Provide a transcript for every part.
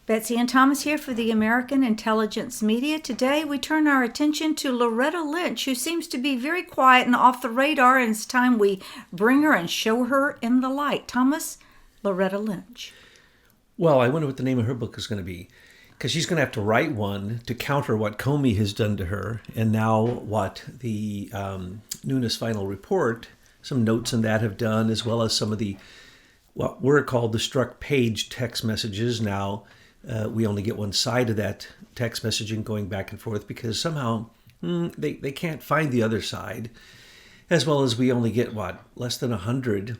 Betsy and Thomas here for the American Intelligence Media. Today we turn our attention to Loretta Lynch, who seems to be very quiet and off the radar, and it's time we bring her and show her in the light. Thomas, Loretta Lynch. Well, I wonder what the name of her book is going to be, because she's going to have to write one to counter what Comey has done to her, and now what the Nunes final report, some notes in that have done, as well as some of the what were called the struck page text messages. Now we only get one side of that text messaging going back and forth because somehow they can't find the other side, as well as we only get less than 100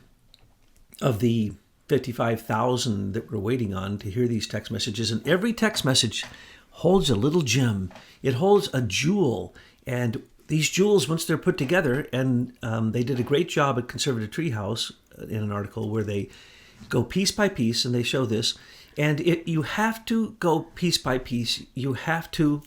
of the 55,000 that we're waiting on to hear these text messages. And every text message holds a little gem. It holds a jewel. And these jewels, once they're put together, and they did a great job at Conservative Treehouse in an article where they go piece by piece, and they show this. And you have to go piece by piece. You have to.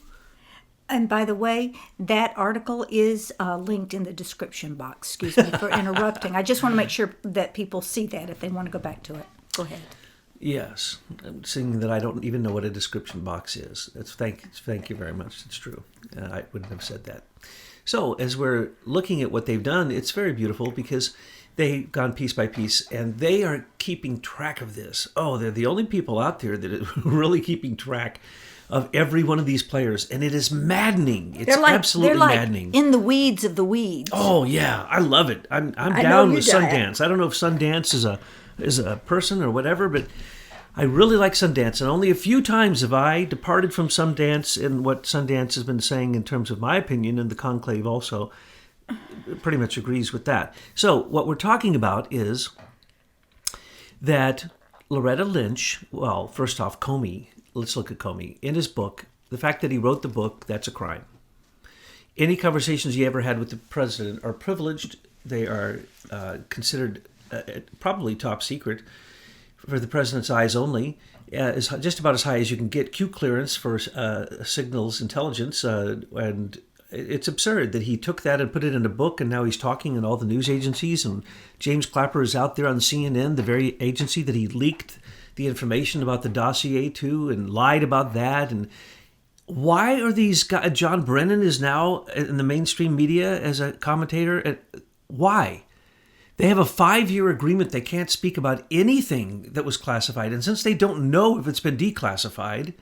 And by the way, that article is linked in the description box. Excuse me for interrupting. I just want to make sure that people see that if they want to go back to it. Go ahead. Yes. I'm saying that I don't even know what a description box is. Thank you very much. It's true. I wouldn't have said that. So as we're looking at what they've done, it's very beautiful because they've gone piece by piece, and they are keeping track of this. Oh, they're the only people out there that are really keeping track of every one of these players, and it is maddening. It's absolutely maddening. In the weeds of the weeds. Oh yeah, I love it. I'm down with Sundance. I don't know if Sundance is a person or whatever, but I really like Sundance, and only a few times have I departed from Sundance and what Sundance has been saying in terms of my opinion, and the conclave also pretty much agrees with that. So what we're talking about is that Loretta Lynch, well, first off, Comey, let's look at Comey. In his book, the fact that he wrote the book, that's a crime. Any conversations he ever had with the president are privileged. They are considered probably top secret for the president's eyes only. Is just about as high as you can get Q clearance for signals intelligence, and it's absurd that he took that and put it in a book, and now he's talking in all the news agencies, and James Clapper is out there on CNN, the very agency that he leaked the information about the dossier to and lied about that. And why are these guys, John Brennan is now in the mainstream media as a commentator. Why? They have a 5-year agreement. They can't speak about anything that was classified. And since they don't know if it's been declassified,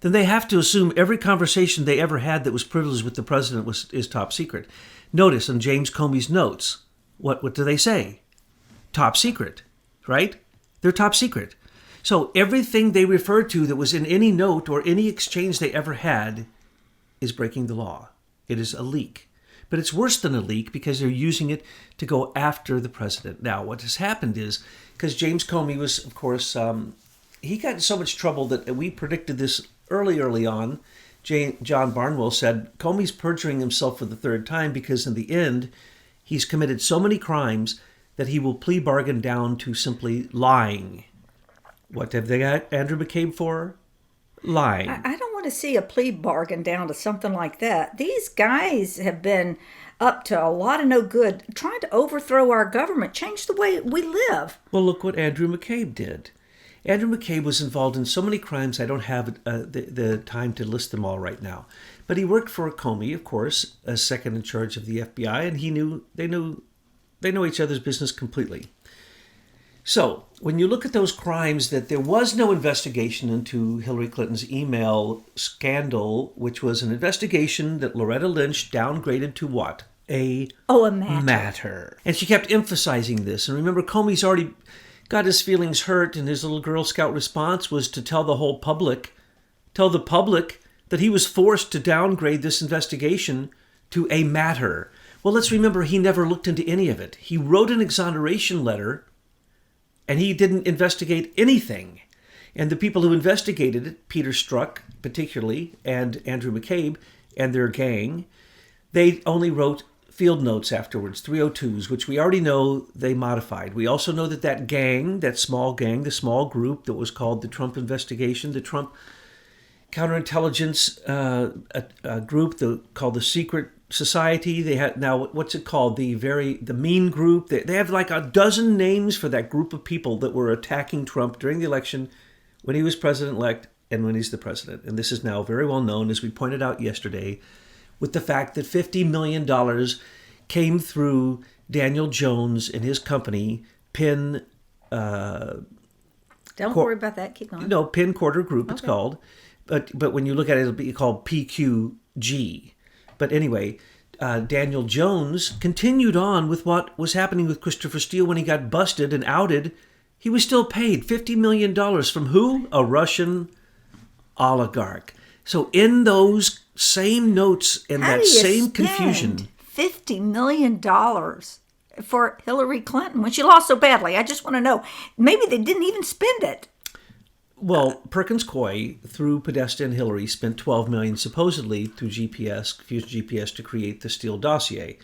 then they have to assume every conversation they ever had that was privileged with the president is top secret. Notice in James Comey's notes, what do they say? Top secret, right? They're top secret. So everything they refer to that was in any note or any exchange they ever had is breaking the law. It is a leak. But it's worse than a leak because they're using it to go after the president. Now, what has happened is, because James Comey was, of course, he got in so much trouble that we predicted this early on. John Barnwell said, Comey's perjuring himself for the third time because in the end, he's committed so many crimes that he will plea bargain down to simply lying. What have they got Andrew McCabe for? Lying. I don't want to see a plea bargain down to something like that. These guys have been up to a lot of no good, trying to overthrow our government, change the way we live. Well, look what Andrew McCabe did. Andrew McCabe was involved in so many crimes, I don't have the time to list them all right now. But he worked for Comey, of course, as second in charge of the FBI, and they know each other's business completely. So, when you look at those crimes, that there was no investigation into Hillary Clinton's email scandal, which was an investigation that Loretta Lynch downgraded to what? A matter. And she kept emphasizing this. And remember, Comey's already got his feelings hurt, and his little Girl Scout response was to tell the public that he was forced to downgrade this investigation to a matter. Well, let's remember, he never looked into any of it. He wrote an exoneration letter, and he didn't investigate anything. And the people who investigated it, Peter Strzok particularly, and Andrew McCabe and their gang, they only wrote field notes afterwards, 302s, which we already know they modified. We also know that gang, the small group that was called the Trump investigation, the Trump counterintelligence group called the Secret Society. They had now, what's it called? The mean group. They have like a dozen names for that group of people that were attacking Trump during the election when he was president-elect and when he's the president. And this is now very well known, as we pointed out yesterday, with the fact that $50 million came through Daniel Jones and his company, Penn. Don't worry about that. Keep going. No, Penn Quarter Group, it's called. But when you look at it, it'll be called PQG. But anyway, Daniel Jones continued on with what was happening with Christopher Steele when he got busted and outed. He was still paid $50 million from who? A Russian oligarch. So in those same notes and that same confusion. $50 million for Hillary Clinton when she lost so badly. I just want to know. Maybe they didn't even spend it. Well, Perkins Coie, through Podesta and Hillary, spent $12 million supposedly through Fusion GPS, to create the Steele dossier.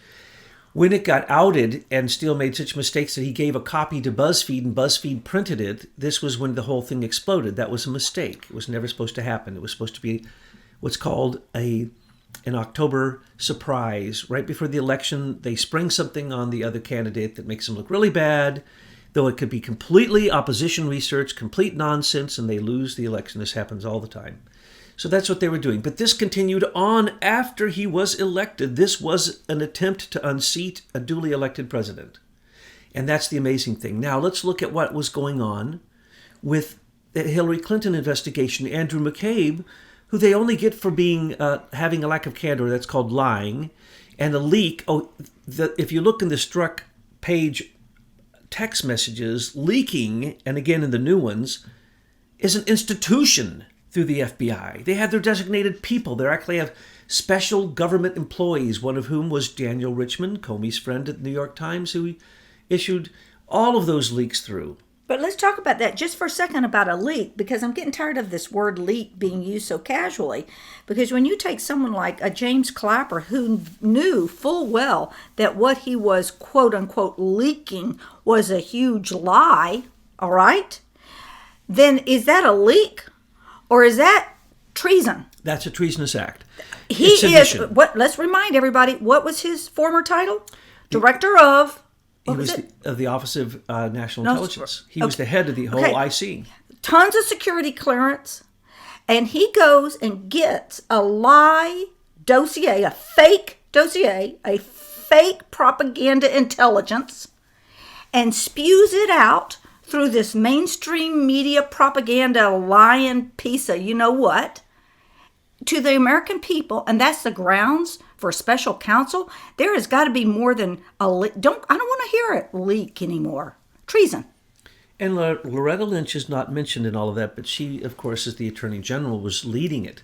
When it got outed and Steele made such mistakes that he gave a copy to BuzzFeed and BuzzFeed printed it, this was when the whole thing exploded. That was a mistake. It was never supposed to happen. It was supposed to be what's called an October surprise. Right before the election, they spring something on the other candidate that makes them look really bad, though it could be completely opposition research, complete nonsense, and they lose the election. This happens all the time. So that's what they were doing. But this continued on after he was elected. This was an attempt to unseat a duly elected president. And that's the amazing thing. Now let's look at what was going on with the Hillary Clinton investigation. Andrew McCabe, who they only get for being having a lack of candor, that's called lying, and a leak. If you look in the Struck page text messages, leaking, and again in the new ones, is an institution through the FBI. They have their designated people. They actually have special government employees, one of whom was Daniel Richmond, Comey's friend at the New York Times, who issued all of those leaks through. But let's talk about that just for a second, about a leak, because I'm getting tired of this word leak being used so casually. Because when you take someone like a James Clapper, who knew full well that what he was quote unquote leaking was a huge lie, all right, then is that a leak or is that treason? That's a treasonous act. He is, let's remind everybody, what was his former title? Director of... He was of the Office of National Intelligence. He was the head of the whole IC. Tons of security clearance. And he goes and gets a lie dossier, a fake dossier, a fake propaganda intelligence, and spews it out through this mainstream media propaganda lying piece of you-know-what to the American people. And that's the grounds for a special counsel. There has got to be more than a leak. I don't want to hear it leak anymore. Treason. And Loretta Lynch is not mentioned in all of that, but she, of course, as the Attorney General, was leading it.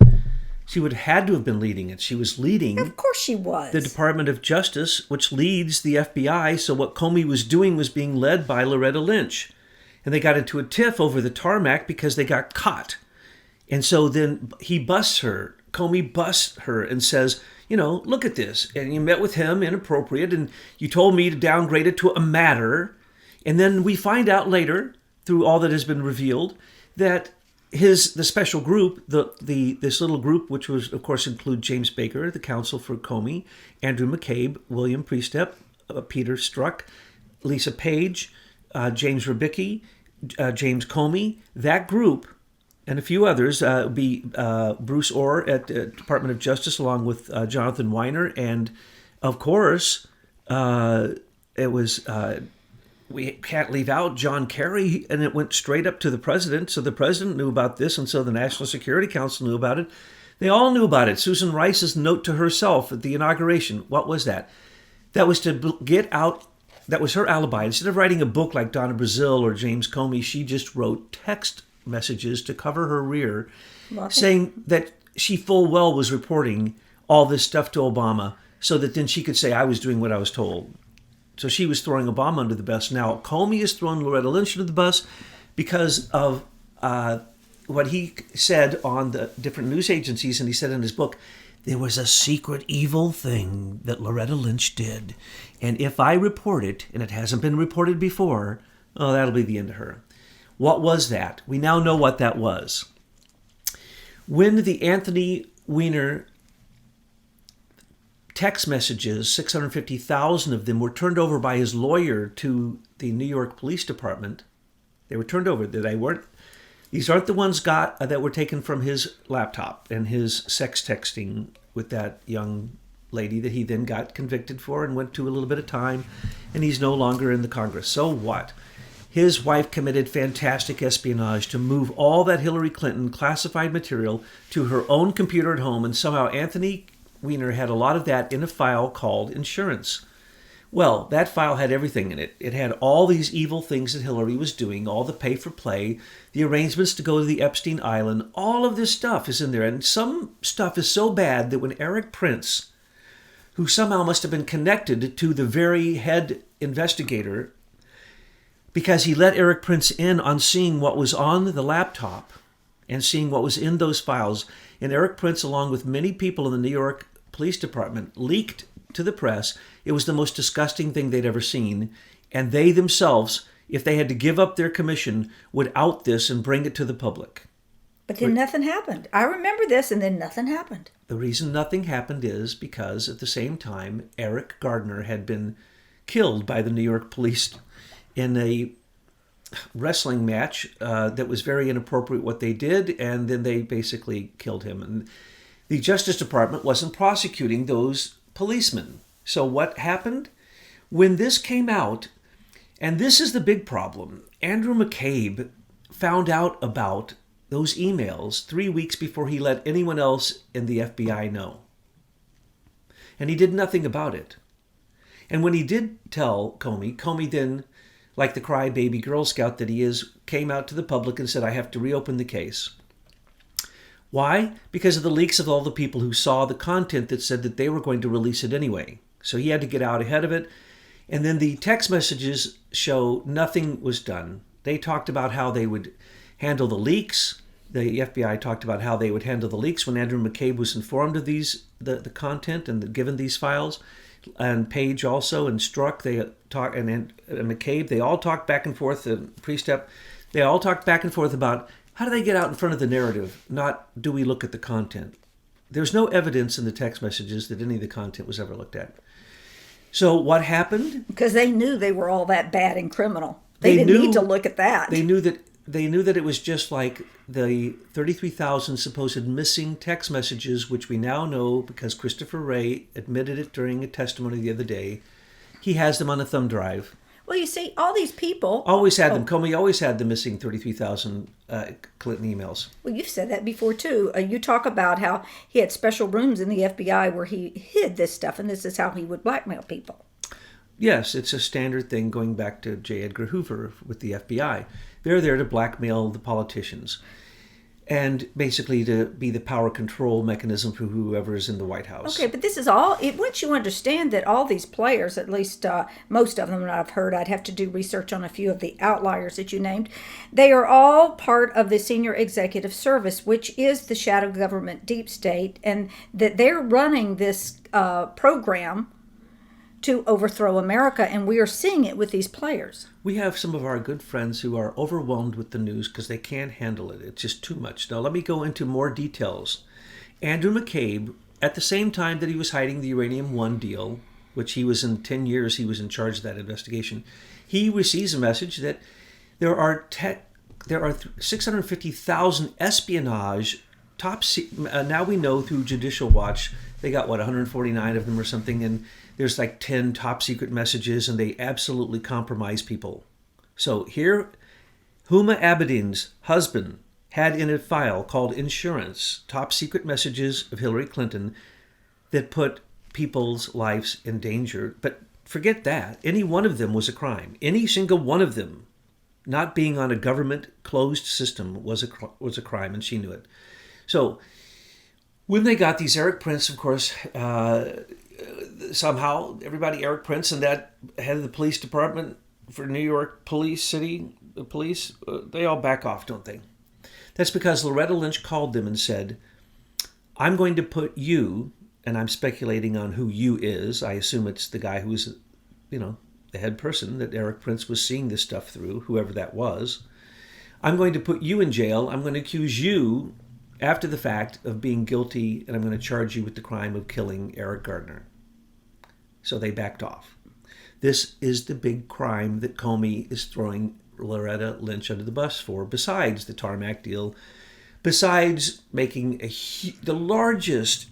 She would have had to have been leading it. She was leading... Of course she was. ...the Department of Justice, which leads the FBI. So what Comey was doing was being led by Loretta Lynch. And they got into a tiff over the tarmac because they got caught. And so then he busts her. Comey busts her and says, look at this. And you met with him, inappropriate, and you told me to downgrade it to a matter. And then we find out later, through all that has been revealed, that the special group, this little group, which was, of course, include James Baker, the counsel for Comey, Andrew McCabe, William Priestep, Peter Strzok, Lisa Page, James Rybicki, James Comey, that group, and a few others, be Bruce Orr at the Department of Justice, along with Jonathan Weiner, and of course, it was we can't leave out John Kerry, and it went straight up to the president. So the president knew about this, and so the National Security Council knew about it. They all knew about it. Susan Rice's note to herself at the inauguration. What was that? That was to get out. That was her alibi. Instead of writing a book like Donna Brazile or James Comey, she just wrote text messages to cover her rear, saying that she full well was reporting all this stuff to Obama so that then she could say, I was doing what I was told. So she was throwing Obama under the bus. Now, Comey is throwing Loretta Lynch under the bus because of what he said on the different news agencies, and he said in his book, there was a secret evil thing that Loretta Lynch did. And if I report it, and it hasn't been reported before, that'll be the end of her. What was that? We now know what that was. When the Anthony Weiner text messages, 650,000 of them, were turned over by his lawyer to the New York Police Department, they were turned over. They weren't These aren't the ones that were taken from his laptop and his sex texting with that young lady that he then got convicted for and went to a little bit of time, and he's no longer in the Congress. So what? His wife committed fantastic espionage to move all that Hillary Clinton classified material to her own computer at home, and somehow Anthony Weiner had a lot of that in a file called insurance. Well, that file had everything in it. It had all these evil things that Hillary was doing, all the pay for play, the arrangements to go to the Epstein Island. All of this stuff is in there. And some stuff is so bad that when Eric Prince, who somehow must have been connected to the very head investigator, because he let Eric Prince in on seeing what was on the laptop and seeing what was in those files, and Eric Prince, along with many people in the New York Police Department, leaked to the press. It was the most disgusting thing they'd ever seen. And they themselves, if they had to give up their commission, would out this and bring it to the public. But then nothing happened. I remember this, and then nothing happened. The reason nothing happened is because at the same time, Eric Gardner had been killed by the New York police in a wrestling match that was very inappropriate what they did, and then they basically killed him. And the Justice Department wasn't prosecuting those policemen. So what happened? When this came out, and this is the big problem, Andrew McCabe found out about those emails 3 weeks before he let anyone else in the FBI know. And he did nothing about it. And when he did tell Comey then, like the crybaby Girl Scout that he is, came out to the public and said, I have to reopen the case. Why? Because of the leaks of all the people who saw the content that said that they were going to release it anyway. So he had to get out ahead of it. And then the text messages show nothing was done. They talked about how they would handle the leaks. The FBI talked about how they would handle the leaks when Andrew McCabe was informed of the content and given these files. And Page also, and Strzok, they talked, and McCabe, they all talked back and forth, Priestep, they all talked back and forth about how do they get out in front of the narrative, not do we look at the content. There's no evidence in the text messages that any of the content was ever looked at. So what happened? Because they knew they were all that bad and criminal. They didn't need to look at that. They knew that it was just like the 33,000 supposed missing text messages, which we now know because Christopher Wray admitted it during a testimony the other day. He has them on a thumb drive. Well, you see, all these people... Always had them. Comey always had the missing 33,000 Clinton emails. Well, you've said that before, too. You talk about how he had special rooms in the FBI where he hid this stuff, and this is how he would blackmail people. Yes, it's a standard thing going back to J. Edgar Hoover with the FBI. They're there to blackmail the politicians and basically to be the power control mechanism for whoever is in the White House. Okay, but this is all, once you understand that all these players, at least most of them that I've heard, I'd have to do research on a few of the outliers that you named, they are all part of the Senior Executive Service, which is the shadow government deep state, and that they're running this program to overthrow America, and we are seeing it with these players. We have some of our good friends who are overwhelmed with the news because they can't handle it. It's just too much. Now, let me go into more details. Andrew McCabe, at the same time that he was hiding the Uranium One deal, which he was in 10 years, he was in charge of that investigation, he receives a message that there are 650,000 espionage now we know through Judicial Watch, they got 149 of them or something, and there's like 10 top secret messages, and they absolutely compromise people. So here, Huma Abedin's husband had in a file called Insurance, top secret messages of Hillary Clinton that put people's lives in danger. But forget that. Any one of them was a crime. Any single one of them not being on a government closed system was a crime, and she knew it. So when they got these, Eric Prince, of course, somehow everybody, Eric Prince and that head of the police department for New York City police, they all back off, don't they? That's because Loretta Lynch called them and said, I'm going to put you, and I'm speculating on who you is. I assume it's the guy who's, the head person that Eric Prince was seeing this stuff through, whoever that was. I'm going to put you in jail. I'm going to accuse you after the fact of being guilty, and I'm going to charge you with the crime of killing Eric Gardner. So they backed off. This is the big crime that Comey is throwing Loretta Lynch under the bus for, besides the tarmac deal, besides making the largest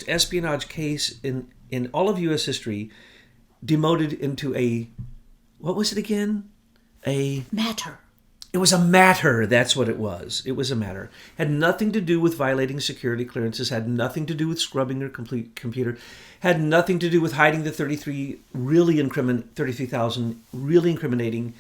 espionage case in all of U.S. history, demoted into a, what was it again? A matter. It was a matter. That's what it was. It was a matter. Had nothing to do with violating security clearances, had nothing to do with scrubbing her complete computer, had nothing to do with hiding the 33,000 really incriminating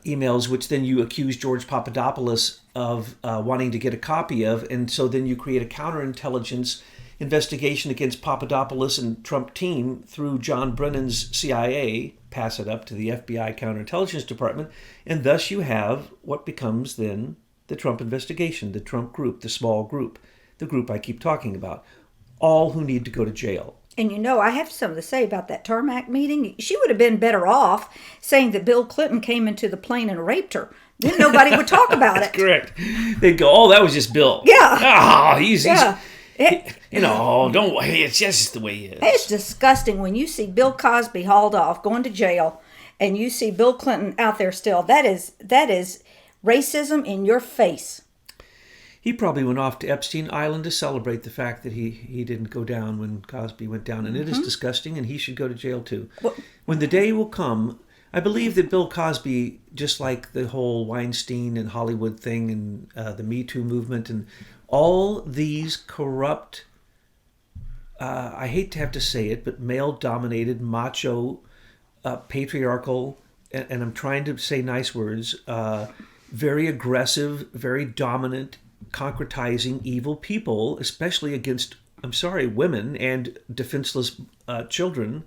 emails, which then you accuse George Papadopoulos of wanting to get a copy of. And so then you create a counterintelligence investigation against Papadopoulos and Trump team through John Brennan's CIA, pass it up to the FBI counterintelligence department, and thus you have what becomes then the Trump investigation, the Trump group, the small group, the group I keep talking about, all who need to go to jail. And I have something to say about that tarmac meeting. She would have been better off saying that Bill Clinton came into the plane and raped her. Then nobody would talk about it. Correct. They'd go, oh, that was just Bill. Yeah. Oh, he's don't worry. It's just the way he is. It's disgusting when you see Bill Cosby hauled off, going to jail, and you see Bill Clinton out there still. That is racism in your face. He probably went off to Epstein Island to celebrate the fact that he didn't go down when Cosby went down. And it is disgusting, and he should go to jail too. Well, when the day will come, I believe that Bill Cosby, just like the whole Weinstein and Hollywood thing and the Me Too movement and all these corrupt, I hate to have to say it, but male-dominated, macho, patriarchal, and I'm trying to say nice words, very aggressive, very dominant, concretizing, evil people, especially against, women and defenseless children,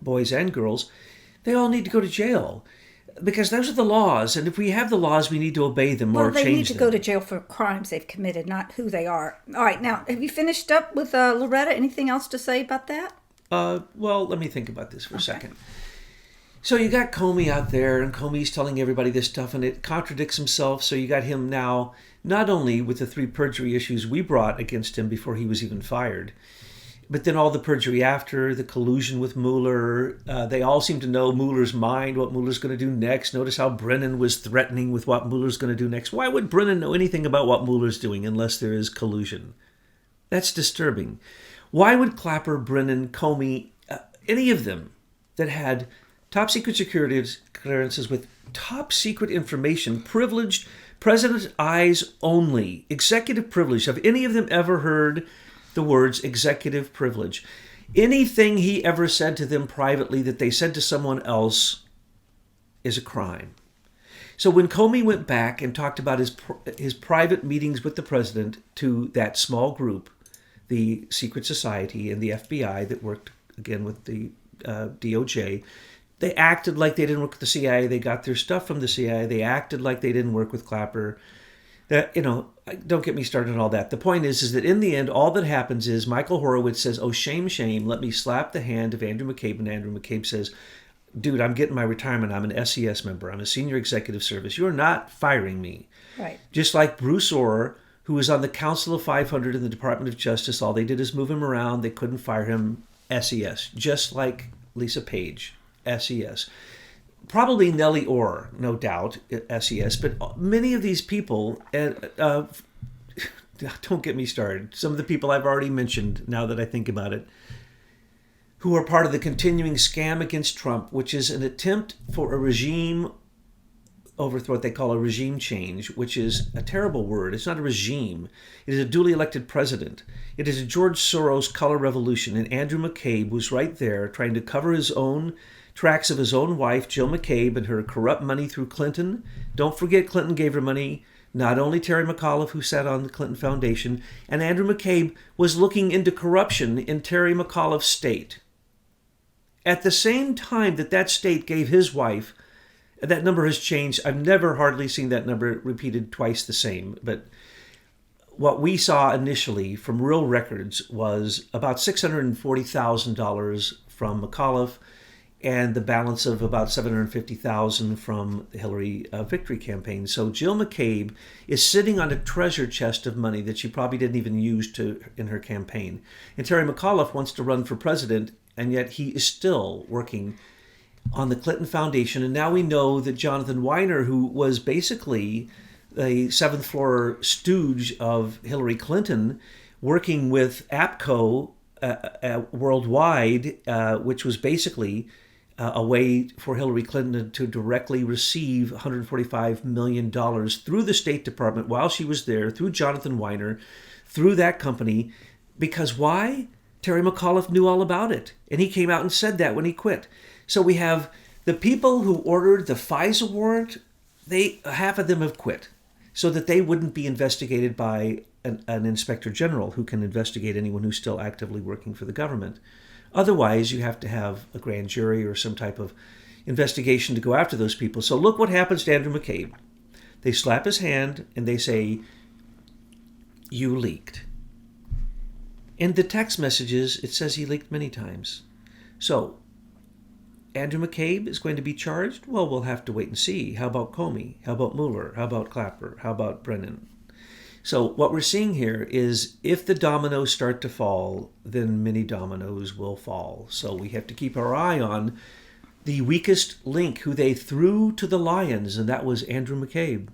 boys and girls, they all need to go to jail. Because those are the laws, and if we have the laws, we need to obey them or change them. Well, they need to go to jail for crimes they've committed, not who they are. All right, now, have you finished up with Loretta? Anything else to say about that? Well, let me think about this for a second. So you got Comey out there, and Comey's telling everybody this stuff, and it contradicts himself. So you got him now, not only with the 3 perjury issues we brought against him before he was even fired, but then all the perjury after, the collusion with Mueller. They all seem to know Mueller's mind, what Mueller's going to do next. Notice how Brennan was threatening with what Mueller's going to do next. Why would Brennan know anything about what Mueller's doing unless there is collusion? That's disturbing. Why would Clapper, Brennan, Comey, any of them that had top secret security clearances with top secret information, privileged, president's eyes only, executive privilege, have any of them ever heard the words executive privilege? Anything he ever said to them privately that they said to someone else is a crime. So when Comey went back and talked about his private meetings with the president to that small group, the secret society and the FBI that worked again with the DOJ, they acted like they didn't work with the CIA. They got their stuff from the CIA. They acted like they didn't work with Clapper. That, don't get me started on all that. The point is that in the end, all that happens is Michael Horowitz says, oh, shame, shame, let me slap the hand of Andrew McCabe. And Andrew McCabe says, dude, I'm getting my retirement. I'm an SES member. I'm a senior executive service. You're not firing me. Right. Just like Bruce Orr, who was on the Council of 500 in the Department of Justice. All they did is move him around. They couldn't fire him. SES. Just like Lisa Page. SES. Probably Nellie Orr, no doubt, SES, but many of these people, don't get me started, some of the people I've already mentioned, now that I think about it, who are part of the continuing scam against Trump, which is an attempt for a regime overthrow, what they call a regime change, which is a terrible word. It's not a regime. It is a duly elected president. It is a George Soros color revolution, and Andrew McCabe was right there trying to cover his own tracks of his own wife, Jill McCabe, and her corrupt money through Clinton. Don't forget Clinton gave her money. Not only Terry McAuliffe, who sat on the Clinton Foundation, and Andrew McCabe was looking into corruption in Terry McAuliffe's state. At the same time that state gave his wife, that number has changed. I've never hardly seen that number repeated twice the same, but what we saw initially from real records was about $640,000 from McAuliffe, and the balance of about $750,000 from the Hillary victory campaign. So Jill McCabe is sitting on a treasure chest of money that she probably didn't even use in her campaign. And Terry McAuliffe wants to run for president, and yet he is still working on the Clinton Foundation. And now we know that Jonathan Weiner, who was basically a seventh floor stooge of Hillary Clinton, working with APCO worldwide, which was basically a way for Hillary Clinton to directly receive $145 million through the State Department while she was there, through Jonathan Weiner, through that company. Because why? Terry McAuliffe knew all about it. And he came out and said that when he quit. So we have the people who ordered the FISA warrant, half of them have quit so that they wouldn't be investigated by an inspector general who can investigate anyone who's still actively working for the government. Otherwise, you have to have a grand jury or some type of investigation to go after those people. So look what happens to Andrew McCabe. They slap his hand and they say, "You leaked." In the text messages, it says he leaked many times. So Andrew McCabe is going to be charged? Well, we'll have to wait and see. How about Comey? How about Mueller? How about Clapper? How about Brennan? So what we're seeing here is if the dominoes start to fall, then many dominoes will fall. So we have to keep our eye on the weakest link who they threw to the lions, and that was Andrew McCabe.